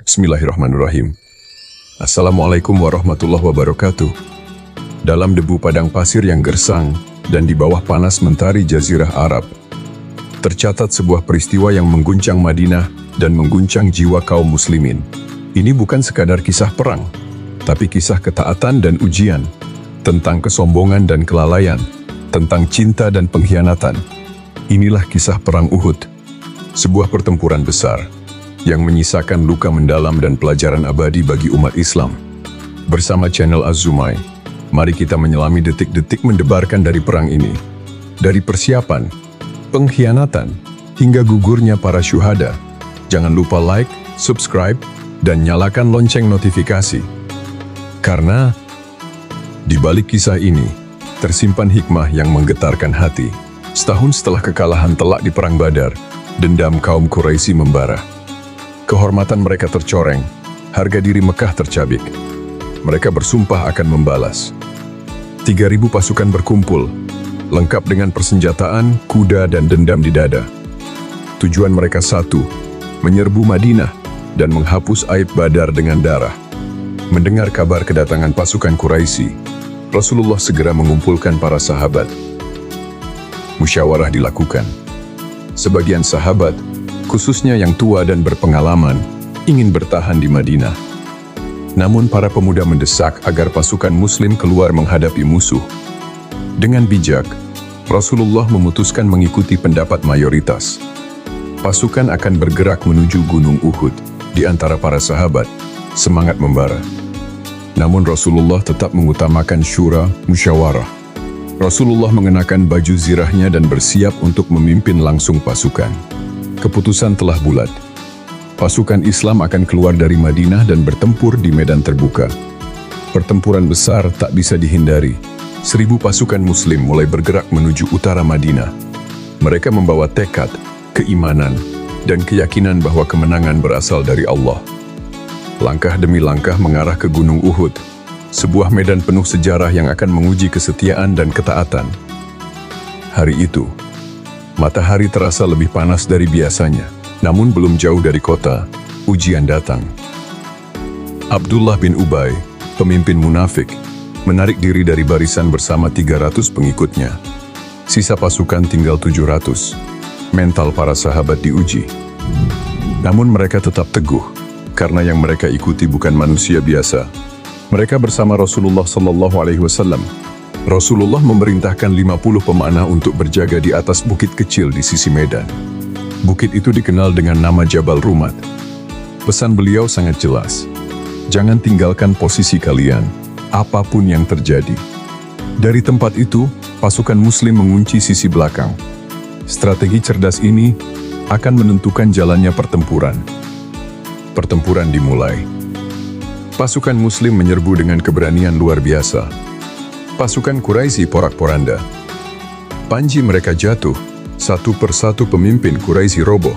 Bismillahirrahmanirrahim. Assalamualaikum warahmatullahi wabarakatuh. Dalam debu padang pasir yang gersang dan di bawah panas mentari Jazirah Arab, tercatat sebuah peristiwa yang mengguncang Madinah dan mengguncang jiwa kaum muslimin. Ini bukan sekadar kisah perang, tapi kisah ketaatan dan ujian, tentang kesombongan dan kelalaian, tentang cinta dan pengkhianatan. Inilah kisah Perang Uhud, sebuah pertempuran besar yang menyisakan luka mendalam dan pelajaran abadi bagi umat Islam. Bersama channel Az-Zumai, mari kita menyelami detik-detik mendebarkan dari perang ini. Dari persiapan, pengkhianatan, hingga gugurnya para syuhada. Jangan lupa like, subscribe, dan nyalakan lonceng notifikasi. Karena di balik kisah ini, tersimpan hikmah yang menggetarkan hati. Setahun setelah kekalahan telak di Perang Badar, dendam kaum Quraisy membara. Kehormatan mereka tercoreng, harga diri Mekah tercabik. Mereka bersumpah akan membalas. 3.000 pasukan berkumpul, lengkap dengan persenjataan, kuda, dan dendam di dada. Tujuan mereka satu, menyerbu Madinah dan menghapus aib Badar dengan darah. Mendengar kabar kedatangan pasukan Quraisy, Rasulullah segera mengumpulkan para sahabat. Musyawarah dilakukan. Sebagian sahabat, khususnya yang tua dan berpengalaman, ingin bertahan di Madinah. Namun para pemuda mendesak agar pasukan Muslim keluar menghadapi musuh. Dengan bijak, Rasulullah memutuskan mengikuti pendapat mayoritas. Pasukan akan bergerak menuju Gunung Uhud. Di antara para sahabat, semangat membara. Namun Rasulullah tetap mengutamakan syura, musyawarah. Rasulullah mengenakan baju zirahnya dan bersiap untuk memimpin langsung pasukan. Keputusan telah bulat. Pasukan Islam akan keluar dari Madinah dan bertempur di medan terbuka. Pertempuran besar tak bisa dihindari. 1.000 pasukan Muslim mulai bergerak menuju utara Madinah. Mereka membawa tekad, keimanan, dan keyakinan bahwa kemenangan berasal dari Allah. Langkah demi langkah mengarah ke Gunung Uhud, sebuah medan penuh sejarah yang akan menguji kesetiaan dan ketaatan. Hari itu, matahari terasa lebih panas dari biasanya, namun belum jauh dari kota, ujian datang. Abdullah bin Ubay, pemimpin munafik, menarik diri dari barisan bersama 300 pengikutnya. Sisa pasukan tinggal 700. Mental para sahabat diuji. Namun mereka tetap teguh, karena yang mereka ikuti bukan manusia biasa. Mereka bersama Rasulullah SAW. Rasulullah memerintahkan 50 pemanah untuk berjaga di atas bukit kecil di sisi medan. Bukit itu dikenal dengan nama Jabal Rumat. Pesan beliau sangat jelas. Jangan tinggalkan posisi kalian, apapun yang terjadi. Dari tempat itu, pasukan Muslim mengunci sisi belakang. Strategi cerdas ini akan menentukan jalannya pertempuran. Pertempuran dimulai. Pasukan Muslim menyerbu dengan keberanian luar biasa. Pasukan Quraisy porak-poranda. Panji mereka jatuh, satu persatu pemimpin Quraisy roboh.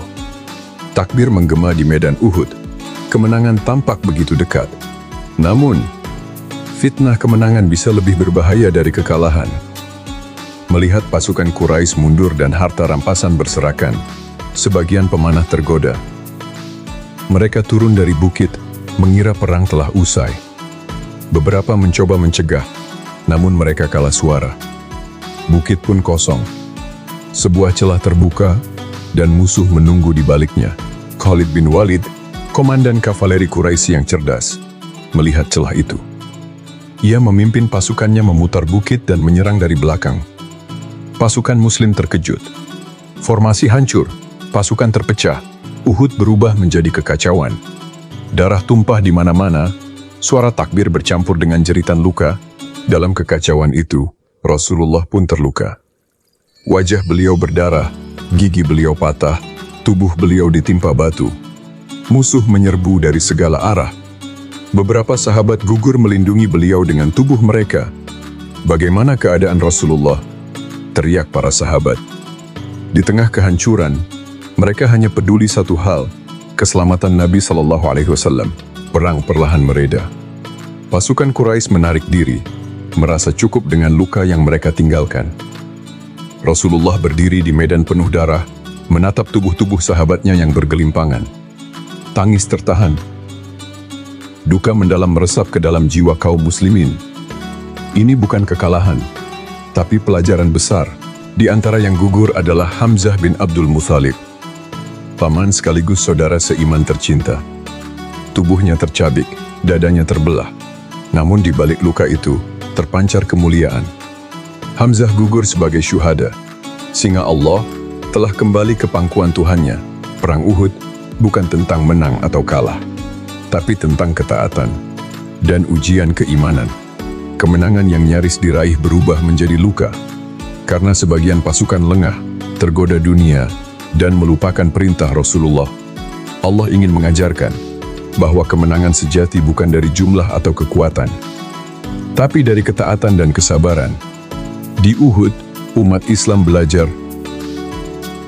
Takbir menggema di medan Uhud. Kemenangan tampak begitu dekat. Namun, fitnah kemenangan bisa lebih berbahaya dari kekalahan. Melihat pasukan Quraisy mundur dan harta rampasan berserakan, sebagian pemanah tergoda. Mereka turun dari bukit, mengira perang telah usai. Beberapa mencoba mencegah, namun mereka kalah suara. Bukit pun kosong. Sebuah celah terbuka, dan musuh menunggu di baliknya. Khalid bin Walid, komandan kavaleri Quraisy yang cerdas, melihat celah itu. Ia memimpin pasukannya memutar bukit dan menyerang dari belakang. Pasukan Muslim terkejut. Formasi hancur, pasukan terpecah. Uhud berubah menjadi kekacauan. Darah tumpah di mana-mana, suara takbir bercampur dengan jeritan luka. Dalam kekacauan itu, Rasulullah pun terluka. Wajah beliau berdarah, gigi beliau patah, tubuh beliau ditimpa batu. Musuh menyerbu dari segala arah. Beberapa sahabat gugur melindungi beliau dengan tubuh mereka. Bagaimana keadaan Rasulullah? Teriak para sahabat. Di tengah kehancuran, mereka hanya peduli satu hal, keselamatan Nabi SAW. Perang perlahan mereda. Pasukan Quraisy menarik diri, merasa cukup dengan luka yang mereka tinggalkan. Rasulullah berdiri di medan penuh darah, menatap tubuh-tubuh sahabatnya yang bergelimpangan. Tangis tertahan, Duka mendalam meresap ke dalam jiwa kaum muslimin. Ini bukan kekalahan, tapi pelajaran besar. Di antara yang gugur adalah Hamzah bin Abdul Muthalib, paman sekaligus saudara seiman tercinta. Tubuhnya tercabik, dadanya terbelah. Namun di balik luka itu, terpancar kemuliaan. Hamzah gugur sebagai syuhada, sehingga Allah telah kembali ke pangkuan Tuhannya. Perang Uhud bukan tentang menang atau kalah, tapi tentang ketaatan dan ujian keimanan. Kemenangan yang nyaris diraih berubah menjadi luka, karena sebagian pasukan lengah, tergoda dunia, dan melupakan perintah Rasulullah. Allah ingin mengajarkan bahwa kemenangan sejati bukan dari jumlah atau kekuatan, tapi dari ketaatan dan kesabaran. Di Uhud, umat Islam belajar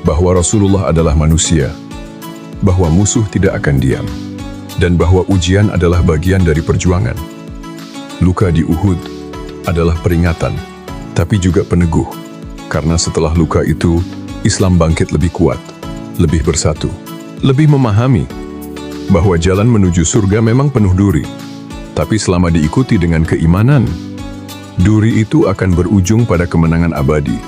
bahwa Rasulullah adalah manusia, bahwa musuh tidak akan diam, dan bahwa ujian adalah bagian dari perjuangan. Luka di Uhud adalah peringatan, tapi juga peneguh, karena setelah luka itu, Islam bangkit lebih kuat, lebih bersatu, lebih memahami bahwa jalan menuju surga memang penuh duri, tapi selama diikuti dengan keimanan, duri itu akan berujung pada kemenangan abadi.